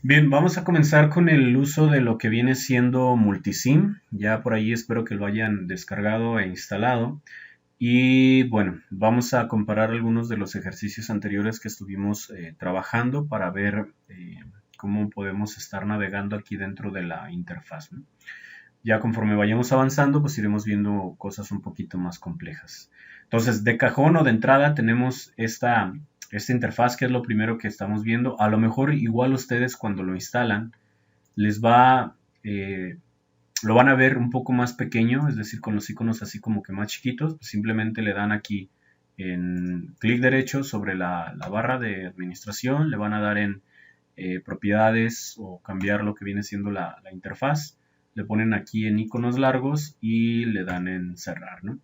Bien, vamos a comenzar con el uso de lo que viene siendo Multisim. Ya por ahí espero que lo hayan descargado e instalado. Y bueno, vamos a comparar algunos de los ejercicios anteriores que estuvimos trabajando para ver cómo podemos estar navegando aquí dentro de la interfaz, ¿no? Ya conforme vayamos avanzando, pues iremos viendo cosas un poquito más complejas. Entonces, de cajón o de entrada tenemos esta interfaz que es lo primero que estamos viendo. A lo mejor igual ustedes cuando lo instalan, les va, lo van a ver un poco más pequeño, es decir, con los iconos así como que más chiquitos. Pues simplemente le dan aquí en clic derecho sobre la barra de administración, le van a dar en propiedades o cambiar lo que viene siendo la interfaz. Le ponen aquí en iconos largos y le dan en cerrar, ¿no?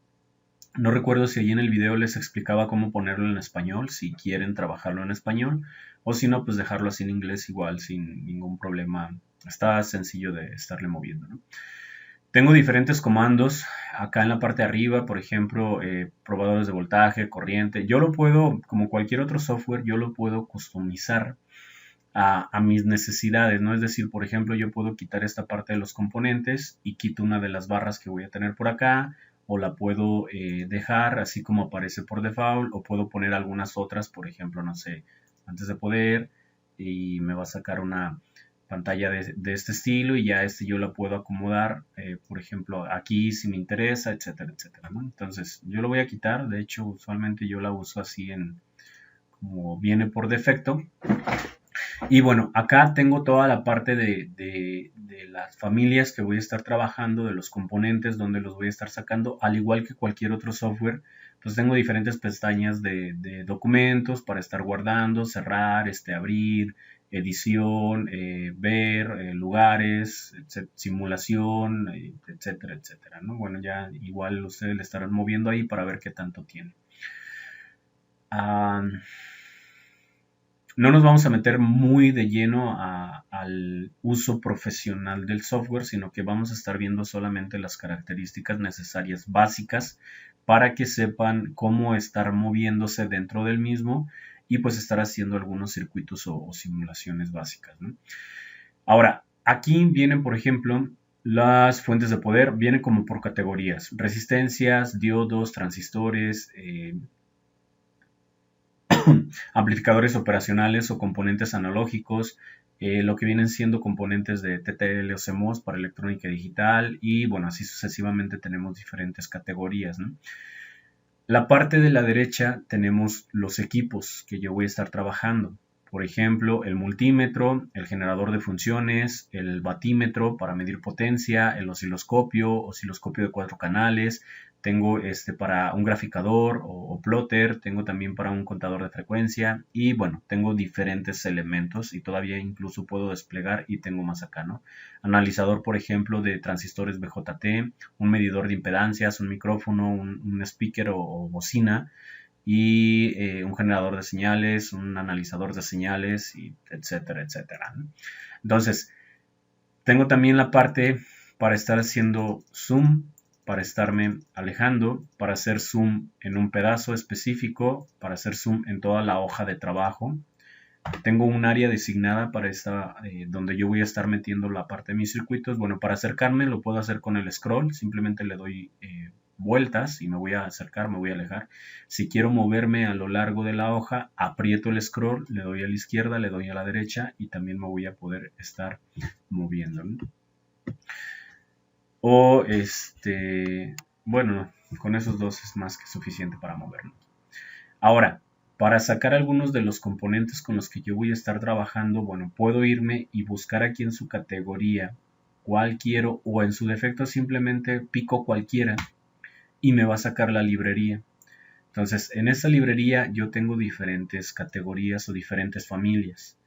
No recuerdo si allí en el video les explicaba cómo ponerlo en español, si quieren trabajarlo en español, o si no, pues dejarlo así en inglés igual, sin ningún problema. Está sencillo de estarle moviendo, ¿no? Tengo diferentes comandos. Acá en la parte de arriba, por ejemplo, probadores de voltaje, corriente. Yo lo puedo, como cualquier otro software, yo lo puedo customizar a mis necesidades, ¿no? Es decir, por ejemplo, yo puedo quitar esta parte de los componentes y quito una de las barras que voy a tener por acá, o la puedo dejar así como aparece por default, o puedo poner algunas otras, por ejemplo, no sé, antes de poder, y me va a sacar una pantalla de este estilo y ya este yo la puedo acomodar, por ejemplo, aquí si me interesa, etcétera, etcétera, ¿no? Entonces, yo lo voy a quitar, de hecho, usualmente yo la uso así en como viene por defecto. Y bueno, acá tengo toda la parte de las familias que voy a estar trabajando, de los componentes, donde los voy a estar sacando, al igual que cualquier otro software. Pues tengo diferentes pestañas de documentos para estar guardando, cerrar, abrir, edición, ver, lugares, simulación, etcétera, etcétera, ¿no? Bueno, ya igual ustedes le estarán moviendo ahí para ver qué tanto tiene. Ah, no nos vamos a meter muy de lleno al uso profesional del software, sino que vamos a estar viendo solamente las características necesarias básicas para que sepan cómo estar moviéndose dentro del mismo y pues estar haciendo algunos circuitos o simulaciones básicas, ¿no? Ahora, aquí vienen, por ejemplo, las fuentes de poder, vienen como por categorías, resistencias, diodos, transistores, amplificadores operacionales o componentes analógicos, lo que vienen siendo componentes de TTL o CMOS para electrónica digital y bueno, así sucesivamente tenemos diferentes categorías, ¿no? La parte de la derecha tenemos los equipos que yo voy a estar trabajando. Por ejemplo, el multímetro, el generador de funciones, el batímetro para medir potencia, el osciloscopio de 4 canales. Tengo para un graficador o plotter, tengo también para un contador de frecuencia y bueno, tengo diferentes elementos y todavía incluso puedo desplegar y tengo más acá, ¿no? Analizador, por ejemplo, de transistores BJT, un medidor de impedancias, un micrófono, un speaker o bocina y un generador de señales, un analizador de señales, y etcétera, etcétera, ¿no? Entonces, tengo también la parte para estar haciendo zoom, para estarme alejando, para hacer zoom en un pedazo específico, para hacer zoom en toda la hoja de trabajo. Tengo un área designada para donde yo voy a estar metiendo la parte de mis circuitos. Bueno, para acercarme lo puedo hacer con el scroll, simplemente le doy vueltas y me voy a acercar, me voy a alejar. Si quiero moverme a lo largo de la hoja, aprieto el scroll, le doy a la izquierda, le doy a la derecha y también me voy a poder estar moviendo, ¿no? O bueno, con esos dos es más que suficiente para moverlo. Ahora, para sacar algunos de los componentes con los que yo voy a estar trabajando, bueno, puedo irme y buscar aquí en su categoría cuál quiero o en su defecto simplemente pico cualquiera y me va a sacar la librería. Entonces, en esta librería yo tengo diferentes categorías o diferentes familias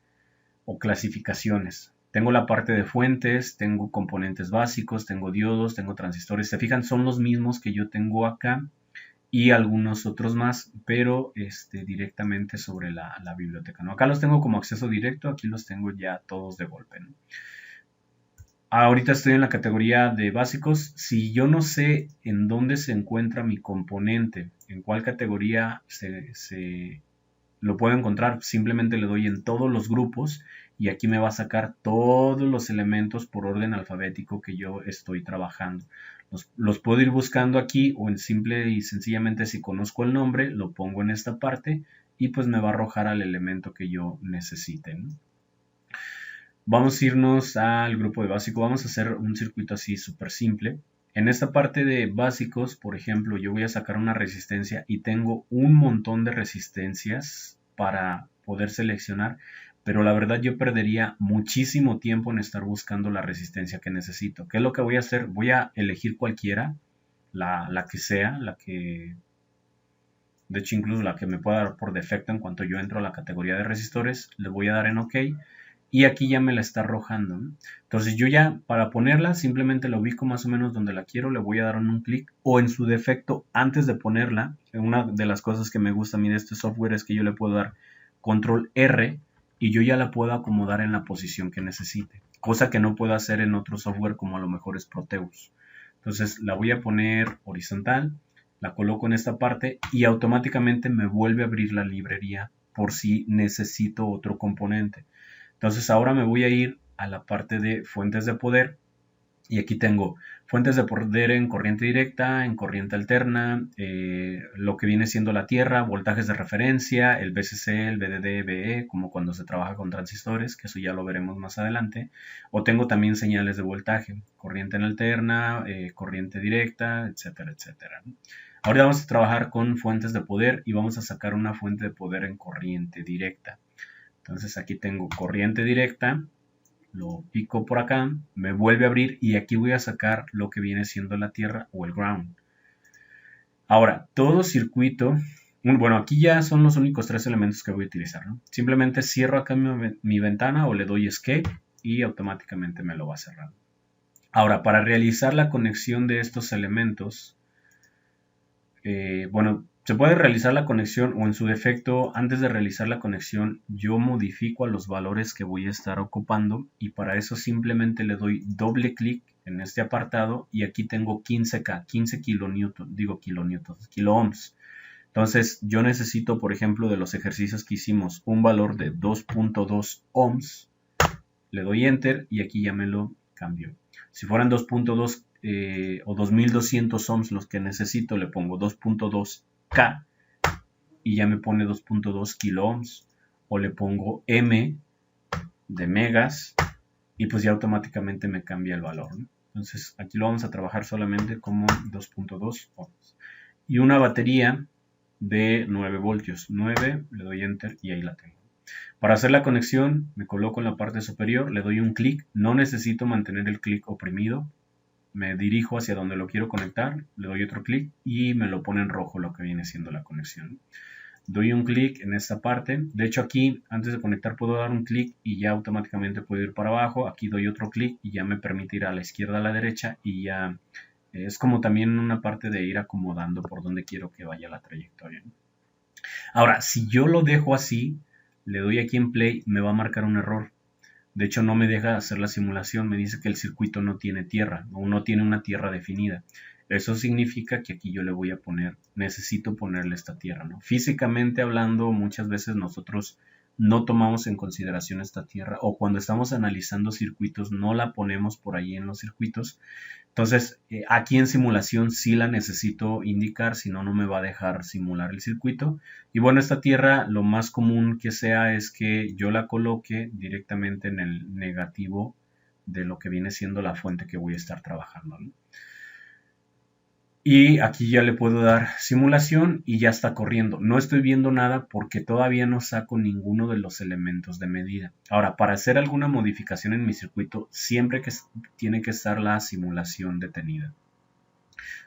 o clasificaciones. Tengo la parte de fuentes, tengo componentes básicos, tengo diodos, tengo transistores. Se fijan, son los mismos que yo tengo acá y algunos otros más, pero directamente sobre la biblioteca, ¿no? Acá los tengo como acceso directo, aquí los tengo ya todos de golpe, ¿no? Ahorita estoy en la categoría de básicos. Si yo no sé en dónde se encuentra mi componente, en cuál categoría se lo puedo encontrar, simplemente le doy en todos los grupos y aquí me va a sacar todos los elementos por orden alfabético que yo estoy trabajando. Los puedo ir buscando aquí o en simple y sencillamente si conozco el nombre lo pongo en esta parte y pues me va a arrojar al elemento que yo necesite, ¿no? Vamos a irnos al grupo de básico, vamos a hacer un circuito así súper simple. En esta parte de básicos, por ejemplo, yo voy a sacar una resistencia y tengo un montón de resistencias para poder seleccionar, pero la verdad yo perdería muchísimo tiempo en estar buscando la resistencia que necesito. ¿Qué es lo que voy a hacer? Voy a elegir cualquiera, la que sea, de hecho incluso la que me pueda dar por defecto en cuanto yo entro a la categoría de resistores, le voy a dar en OK y aquí ya me la está arrojando, ¿no? Entonces yo ya para ponerla simplemente la ubico más o menos donde la quiero, le voy a dar un clic o en su defecto antes de ponerla, una de las cosas que me gusta a mí de este software es que yo le puedo dar control R y yo ya la puedo acomodar en la posición que necesite, cosa que no puedo hacer en otro software como a lo mejor es Proteus. Entonces la voy a poner horizontal, la coloco en esta parte y automáticamente me vuelve a abrir la librería por si necesito otro componente. Entonces ahora me voy a ir a la parte de fuentes de poder y aquí tengo fuentes de poder en corriente directa, en corriente alterna, lo que viene siendo la tierra, voltajes de referencia, el VCC, el VDD, VE, como cuando se trabaja con transistores, que eso ya lo veremos más adelante. O tengo también señales de voltaje, corriente en alterna, corriente directa, etcétera, etcétera. Ahora vamos a trabajar con fuentes de poder y vamos a sacar una fuente de poder en corriente directa. Entonces aquí tengo corriente directa, lo pico por acá, me vuelve a abrir y aquí voy a sacar lo que viene siendo la tierra o el ground. Ahora, todo circuito, bueno, aquí ya son los únicos tres elementos que voy a utilizar, ¿no? Simplemente cierro acá mi ventana o le doy escape y automáticamente me lo va a cerrar. Ahora, para realizar la conexión de estos elementos, bueno, se puede realizar la conexión o en su defecto, antes de realizar la conexión, yo modifico a los valores que voy a estar ocupando y para eso simplemente le doy doble clic en este apartado y aquí tengo 15K, 15 kilonewton, digo kilonewtons, kiloohms. Entonces yo necesito, por ejemplo, de los ejercicios que hicimos, un valor de 2.2 ohms, le doy enter y aquí ya me lo cambio. Si fueran 2.2 o 2200 ohms los que necesito, le pongo 2.2K y ya me pone 2.2 kilo ohms. O le pongo M de megas y pues ya automáticamente me cambia el valor, ¿no? Entonces aquí lo vamos a trabajar solamente como 2.2 ohms. Y una batería de 9 voltios. 9, le doy enter y ahí la tengo. Para hacer la conexión me coloco en la parte superior, le doy un clic, no necesito mantener el clic oprimido, me dirijo hacia donde lo quiero conectar, le doy otro clic y me lo pone en rojo lo que viene siendo la conexión. Doy un clic en esta parte, de hecho aquí antes de conectar puedo dar un clic y ya automáticamente puedo ir para abajo, aquí doy otro clic y ya me permite ir a la izquierda a la derecha y ya es como también una parte de ir acomodando por donde quiero que vaya la trayectoria. Ahora, si yo lo dejo así, le doy aquí en play, me va a marcar un error. De hecho, no me deja hacer la simulación, me dice que el circuito no tiene tierra o no tiene una tierra definida. Eso significa que aquí yo le voy a poner, necesito ponerle esta tierra, ¿no? Físicamente hablando, muchas veces nosotros no tomamos en consideración esta tierra o cuando estamos analizando circuitos no la ponemos por ahí en los circuitos. Entonces, aquí en simulación sí la necesito indicar, si no, no me va a dejar simular el circuito. Y bueno, esta tierra lo más común que sea es que yo la coloque directamente en el negativo de lo que viene siendo la fuente que voy a estar trabajando, ¿no? Y aquí ya le puedo dar simulación y ya está corriendo. No estoy viendo nada porque todavía no saco ninguno de los elementos de medida. Ahora, para hacer alguna modificación en mi circuito, siempre que tiene que estar la simulación detenida.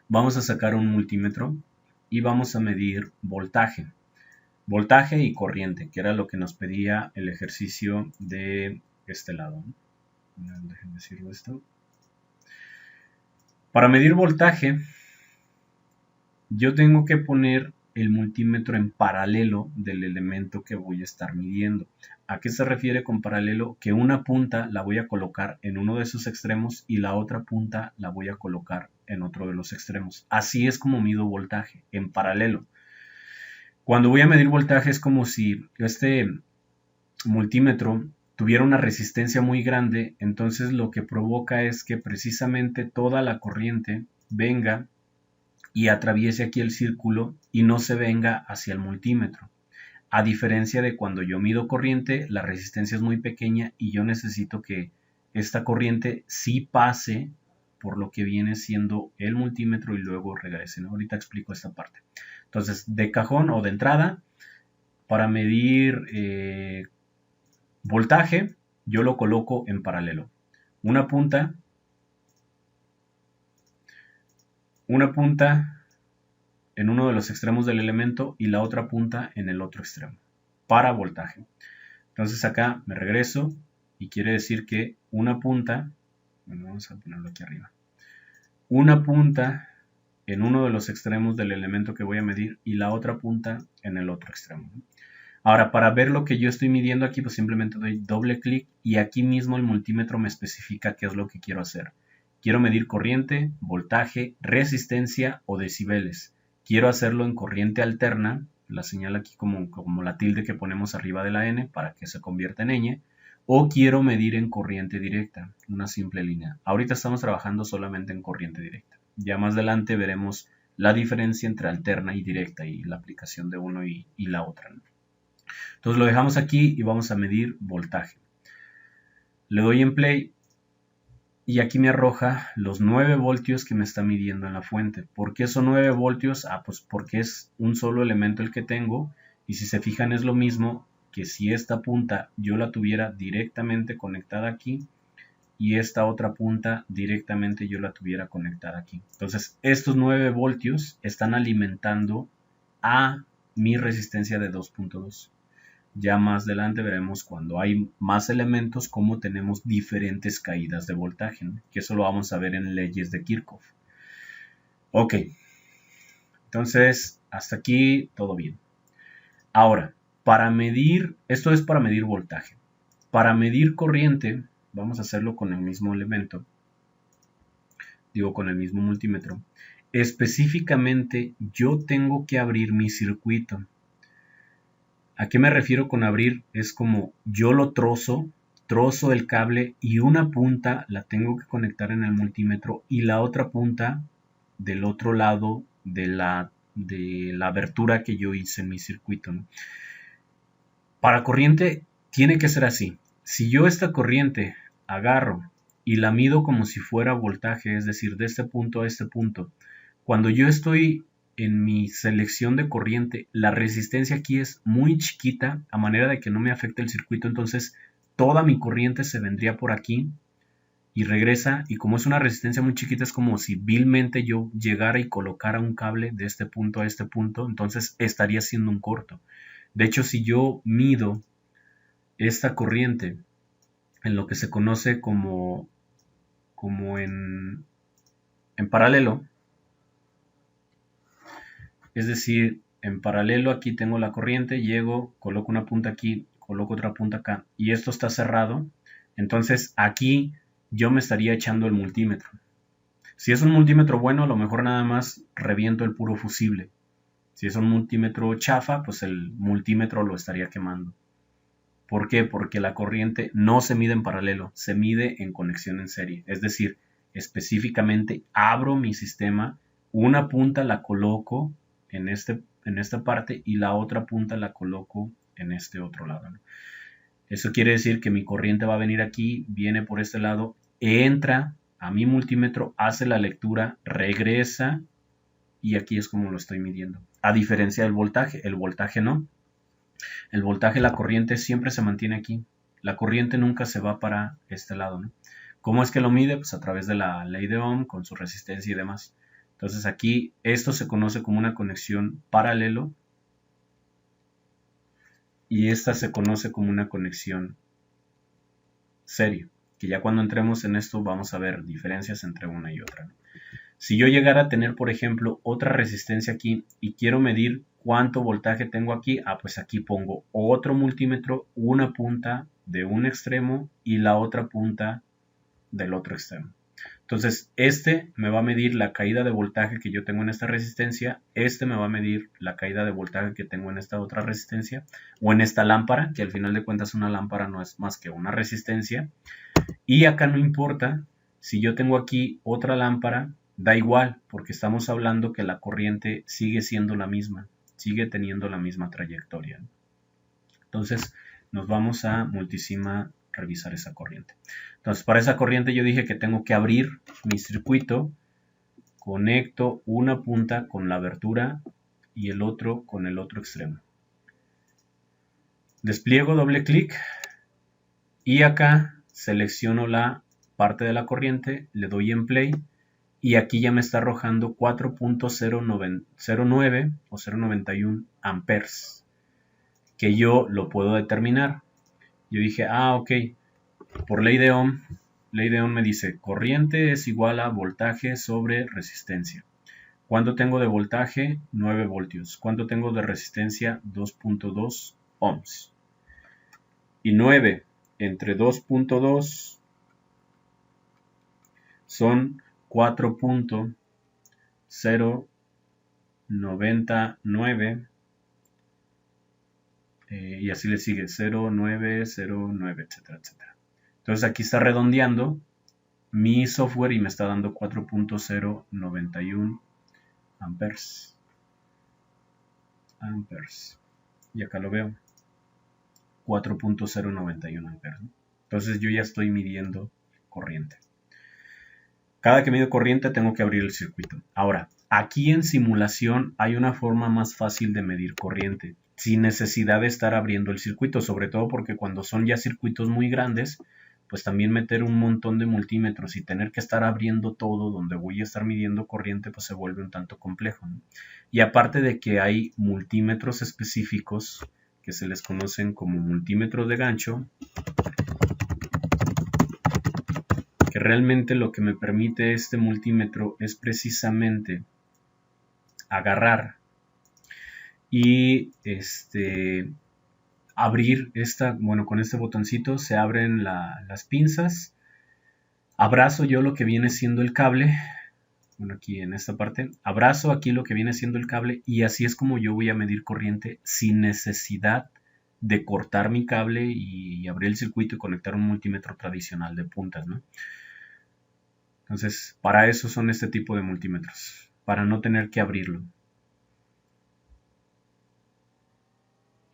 Vamos a sacar un multímetro y vamos a medir voltaje. Voltaje y corriente, que era lo que nos pedía el ejercicio de este lado. Déjenme decirlo esto. Para medir voltaje, yo tengo que poner el multímetro en paralelo del elemento que voy a estar midiendo. ¿A qué se refiere con paralelo? Que una punta la voy a colocar en uno de sus extremos y la otra punta la voy a colocar en otro de los extremos. Así es como mido voltaje, en paralelo. Cuando voy a medir voltaje es como si este multímetro tuviera una resistencia muy grande, entonces lo que provoca es que precisamente toda la corriente venga y atraviese aquí el círculo y no se venga hacia el multímetro. A diferencia de cuando yo mido corriente, la resistencia es muy pequeña y yo necesito que esta corriente sí pase por lo que viene siendo el multímetro y luego regrese, ¿no? Ahorita explico esta parte. Entonces, de cajón o de entrada, para medir voltaje, yo lo coloco en paralelo. Una punta en uno de los extremos del elemento y la otra punta en el otro extremo, para voltaje. Entonces acá me regreso y quiere decir que una punta, bueno, vamos a ponerlo aquí arriba, una punta en uno de los extremos del elemento que voy a medir y la otra punta en el otro extremo. Ahora, para ver lo que yo estoy midiendo aquí, pues simplemente doy doble clic y aquí mismo el multímetro me especifica qué es lo que quiero hacer. Quiero medir corriente, voltaje, resistencia o decibeles. Quiero hacerlo en corriente alterna, la señal aquí como la tilde que ponemos arriba de la N para que se convierta en ñ, o quiero medir en corriente directa, una simple línea. Ahorita estamos trabajando solamente en corriente directa. Ya más adelante veremos la diferencia entre alterna y directa y la aplicación de uno y la otra, ¿no? Entonces lo dejamos aquí y vamos a medir voltaje. Le doy en play y aquí me arroja los 9 voltios que me está midiendo en la fuente. ¿Por qué son 9 voltios? Pues porque es un solo elemento el que tengo y si se fijan es lo mismo que si esta punta yo la tuviera directamente conectada aquí y esta otra punta directamente yo la tuviera conectada aquí. Entonces estos 9 voltios están alimentando a mi resistencia de 2.2. Ya más adelante veremos cuando hay más elementos cómo tenemos diferentes caídas de voltaje, ¿no? Que eso lo vamos a ver en leyes de Kirchhoff. Ok, entonces hasta aquí todo bien. Ahora, para medir, esto es para medir voltaje. Para medir corriente, vamos a hacerlo con el mismo elemento, digo con el mismo multímetro. Específicamente yo tengo que abrir mi circuito. ¿A qué me refiero con abrir? Es como yo lo trozo el cable y una punta la tengo que conectar en el multímetro y la otra punta del otro lado de la abertura que yo hice en mi circuito, ¿no? Para corriente tiene que ser así. Si yo esta corriente agarro y la mido como si fuera voltaje, es decir, de este punto a este punto, cuando yo estoy en mi selección de corriente, la resistencia aquí es muy chiquita, a manera de que no me afecte el circuito, entonces toda mi corriente se vendría por aquí y regresa, y como es una resistencia muy chiquita, es como si vilmente yo llegara y colocara un cable de este punto a este punto, entonces estaría haciendo un corto. De hecho, si yo mido esta corriente en lo que se conoce como en paralelo, es decir, en paralelo aquí tengo la corriente, llego, coloco una punta aquí, coloco otra punta acá y esto está cerrado, entonces aquí yo me estaría echando el multímetro. Si es un multímetro bueno, a lo mejor nada más reviento el puro fusible. Si es un multímetro chafa, pues el multímetro lo estaría quemando. ¿Por qué? Porque la corriente no se mide en paralelo, se mide en conexión en serie. Es decir, específicamente abro mi sistema, una punta la coloco en esta parte y la otra punta la coloco en este otro lado, ¿no? Eso quiere decir que mi corriente va a venir aquí, viene por este lado, entra a mi multímetro, hace la lectura, regresa y aquí es como lo estoy midiendo. A diferencia del voltaje, el voltaje no. El voltaje, la corriente siempre se mantiene aquí. La corriente nunca se va para este lado, ¿no? ¿Cómo es que lo mide? Pues a través de la ley de Ohm, con su resistencia y demás. Entonces aquí esto se conoce como una conexión paralelo y esta se conoce como una conexión serie, que ya cuando entremos en esto vamos a ver diferencias entre una y otra, ¿no? Si yo llegara a tener, por ejemplo, otra resistencia aquí y quiero medir cuánto voltaje tengo aquí, pues aquí pongo otro multímetro, una punta de un extremo y la otra punta del otro extremo. Entonces, este me va a medir la caída de voltaje que yo tengo en esta resistencia, este me va a medir la caída de voltaje que tengo en esta otra resistencia, o en esta lámpara, que al final de cuentas una lámpara no es más que una resistencia. Y acá no importa, si yo tengo aquí otra lámpara, da igual, porque estamos hablando que la corriente sigue siendo la misma, sigue teniendo la misma trayectoria. Entonces, nos vamos a Multisim a revisar esa corriente. Entonces, para esa corriente yo dije que tengo que abrir mi circuito, conecto una punta con la abertura y el otro con el otro extremo. Despliego doble clic y acá selecciono la parte de la corriente, le doy en play y aquí ya me está arrojando 4.09 o 0.91 amperes, que yo lo puedo determinar. Yo dije, ok, por ley de Ohm me dice corriente es igual a voltaje sobre resistencia. ¿Cuánto tengo de voltaje? 9 voltios. ¿Cuánto tengo de resistencia? 2.2 ohms. Y 9 entre 2.2 son 4.099 y así le sigue 0909, etcétera, etcétera. Entonces aquí está redondeando mi software y me está dando 4.091 amperes. Y acá lo veo, 4.091 amperes. Entonces yo ya estoy midiendo corriente. Cada que mido corriente tengo que abrir el circuito. Ahora, aquí en simulación hay una forma más fácil de medir corriente, sin necesidad de estar abriendo el circuito, sobre todo porque cuando son ya circuitos muy grandes, pues también meter un montón de multímetros y tener que estar abriendo todo donde voy a estar midiendo corriente, pues se vuelve un tanto complejo, ¿no? Y aparte de que hay multímetros específicos que se les conocen como multímetros de gancho, que realmente lo que me permite este multímetro es precisamente agarrar y abrir con este botoncito se abren las pinzas, abrazo yo lo que viene siendo el cable, aquí en esta parte, abrazo aquí lo que viene siendo el cable y así es como yo voy a medir corriente sin necesidad de cortar mi cable y abrir el circuito y conectar un multímetro tradicional de puntas, ¿no? Entonces, para eso son este tipo de multímetros, para no tener que abrirlo.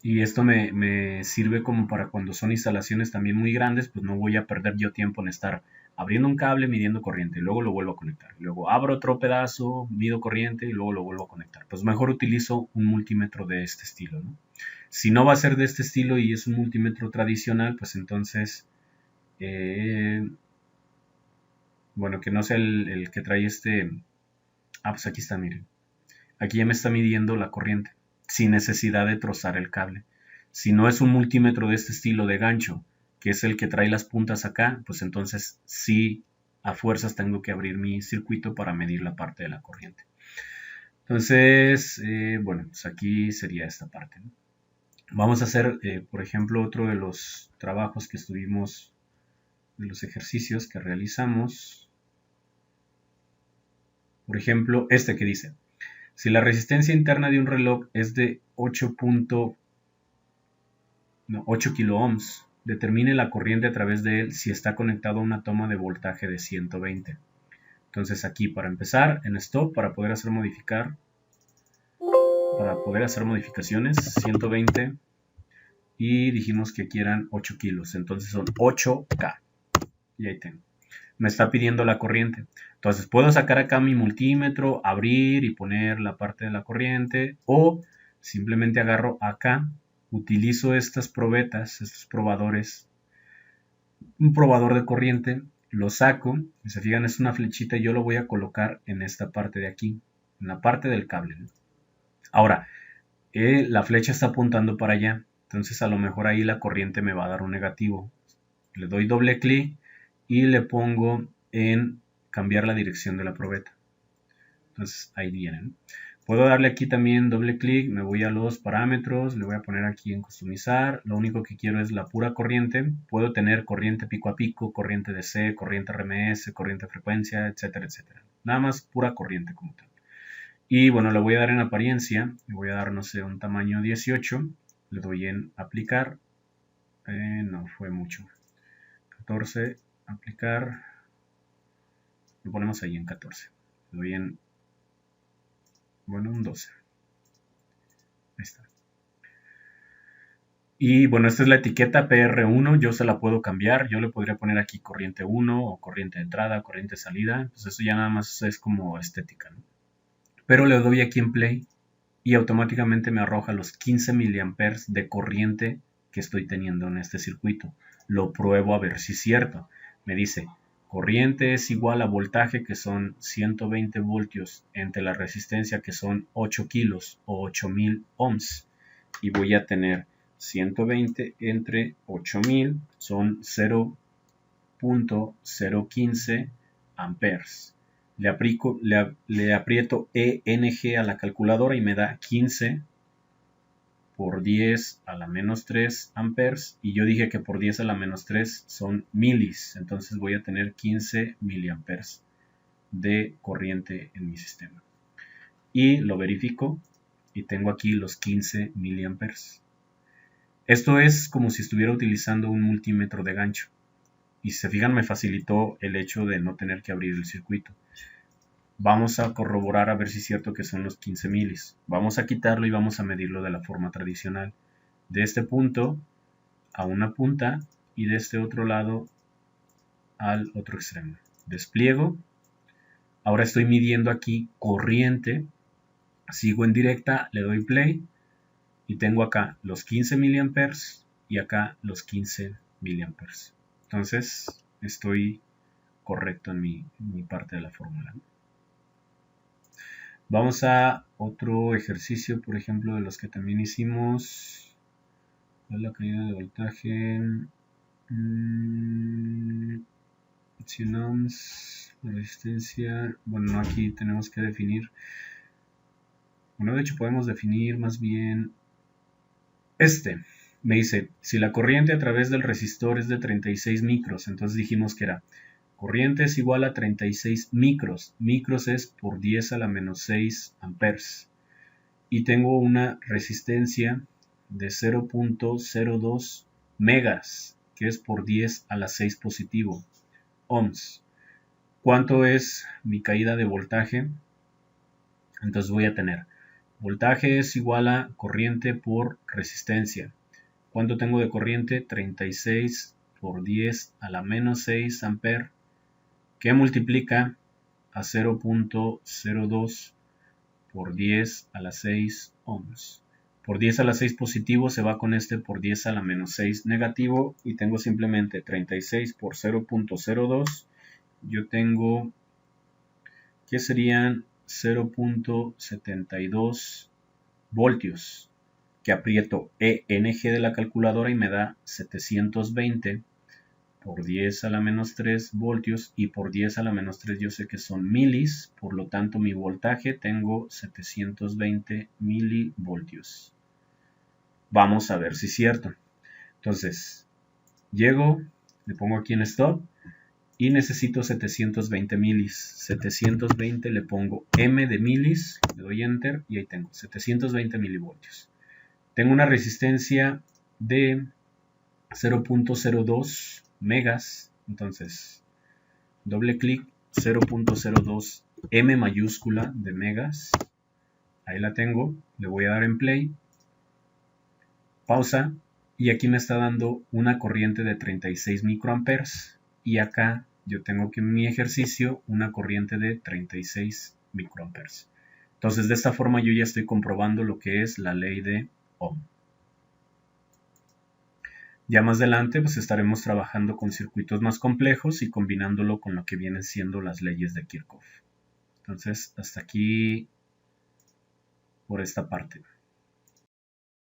Y esto me sirve como para cuando son instalaciones también muy grandes, pues no voy a perder yo tiempo en estar abriendo un cable, midiendo corriente, y luego lo vuelvo a conectar. Luego abro otro pedazo, mido corriente y luego lo vuelvo a conectar. Pues mejor utilizo un multímetro de este estilo, ¿no? Si no va a ser de este estilo y es un multímetro tradicional, pues entonces, bueno, que no sea el que trae pues aquí está, miren. Aquí ya me está midiendo la corriente, sin necesidad de trozar el cable. Si no es un multímetro de este estilo de gancho, que es el que trae las puntas acá, pues entonces sí, a fuerzas tengo que abrir mi circuito para medir la parte de la corriente. Entonces, bueno, pues aquí sería esta parte, ¿no? Vamos a hacer, por ejemplo, otro de los trabajos que estuvimos, de los ejercicios que realizamos. Por ejemplo, este que dice, si la resistencia interna de un reloj es de 8 kilo ohms, determine la corriente a través de él si está conectado a una toma de voltaje de 120. Entonces aquí para empezar, en stop, para poder hacer modificaciones, 120 y dijimos que aquí eran 8 kilos, entonces son 8K. Y ahí tengo. Me está pidiendo la corriente. Entonces puedo sacar acá mi multímetro, abrir y poner la parte de la corriente, o simplemente agarro acá, utilizo estas probetas, estos probadores, un probador de corriente, lo saco, y se fijan es una flechita y yo lo voy a colocar en esta parte de aquí, en la parte del cable, ¿no? Ahora, la flecha está apuntando para allá, entonces a lo mejor ahí la corriente me va a dar un negativo. Le doy doble clic y le pongo en cambiar la dirección de la probeta. Entonces ahí vienen. Puedo darle aquí también doble clic, me voy a los parámetros, le voy a poner aquí en customizar. Lo único que quiero es la pura corriente. Puedo tener corriente pico a pico, corriente DC, corriente RMS, corriente frecuencia, etcétera, etcétera. Nada más pura corriente como tal. Y bueno, le voy a dar en apariencia, le voy a dar, no sé, un tamaño 18. Le doy en aplicar. No fue mucho. 14, aplicar. Lo ponemos ahí en 14. Le doy en, bueno, un 12. Ahí está. Y bueno, esta es la etiqueta PR1, yo se la puedo cambiar, yo le podría poner aquí corriente 1 o corriente de entrada, corriente de salida, pues eso ya nada más es como estética, ¿no? Pero le doy aquí en play y automáticamente me arroja los 15 miliamperes de corriente que estoy teniendo en este circuito. Lo pruebo a ver si es cierto. Me dice, corriente es igual a voltaje, que son 120 voltios, entre la resistencia, que son 8 kilos o 8000 ohms. Y voy a tener 120 entre 8000, son 0.015 amperes. Le aprieto ENG a la calculadora y me da 15 por 10 a la menos 3 amperes. Y yo dije que por 10 a la menos 3 son milis. Entonces voy a tener 15 miliamperes de corriente en mi sistema. Y lo verifico y tengo aquí los 15 miliamperes. Esto es como si estuviera utilizando un multímetro de gancho. Y si se fijan, me facilitó el hecho de no tener que abrir el circuito. Vamos a corroborar a ver si es cierto que son los 15 milis. Vamos a quitarlo y vamos a medirlo de la forma tradicional. De este punto a una punta y de este otro lado al otro extremo. Despliego. Ahora estoy midiendo aquí corriente. Sigo en directa, le doy play y tengo acá los 15 miliamperes y acá los 15 miliamperes. Entonces estoy correcto en mi parte de la fórmula. Vamos a otro ejercicio, por ejemplo, de los que también hicimos. ¿Cuál es la caída de voltaje? 100 ohms, resistencia. Bueno, aquí tenemos que definir. Bueno, de hecho podemos definir más bien me dice, si la corriente a través del resistor es de 36 micros, entonces dijimos que era corriente es igual a 36 micros. Micros es por 10 a la menos 6 amperes. Y tengo una resistencia de 0.02 megas, que es por 10 a la 6 positivo, ohms. ¿Cuánto es mi caída de voltaje? Entonces voy a tener voltaje es igual a corriente por resistencia. ¿Cuánto tengo de corriente? 36 por 10 a la menos 6 amperes, que multiplica a 0.02 por 10 a la 6 ohms. Por 10 a la 6 positivo se va con este por 10 a la menos 6 negativo y tengo simplemente 36 por 0.02. Yo tengo que serían 0.72 voltios, que aprieto ENG de la calculadora y me da 720 por 10 a la menos 3 voltios, y por 10 a la menos 3 yo sé que son milis, por lo tanto mi voltaje tengo 720 milivoltios. Vamos a ver si es cierto. Entonces, llego, le pongo aquí en stop y necesito 720 milis. 720 le pongo M de milis, le doy enter y ahí tengo 720 milivoltios. Tengo una resistencia de 0.02 megas, entonces doble clic, 0.02 M mayúscula de megas, ahí la tengo, le voy a dar en play, pausa, y aquí me está dando una corriente de 36 microamperes, y acá yo tengo que en mi ejercicio una corriente de 36 microamperes. Entonces de esta forma yo ya estoy comprobando lo que es la ley de Ohm. Ya más adelante pues estaremos trabajando con circuitos más complejos y combinándolo con lo que vienen siendo las leyes de Kirchhoff. Entonces hasta aquí por esta parte.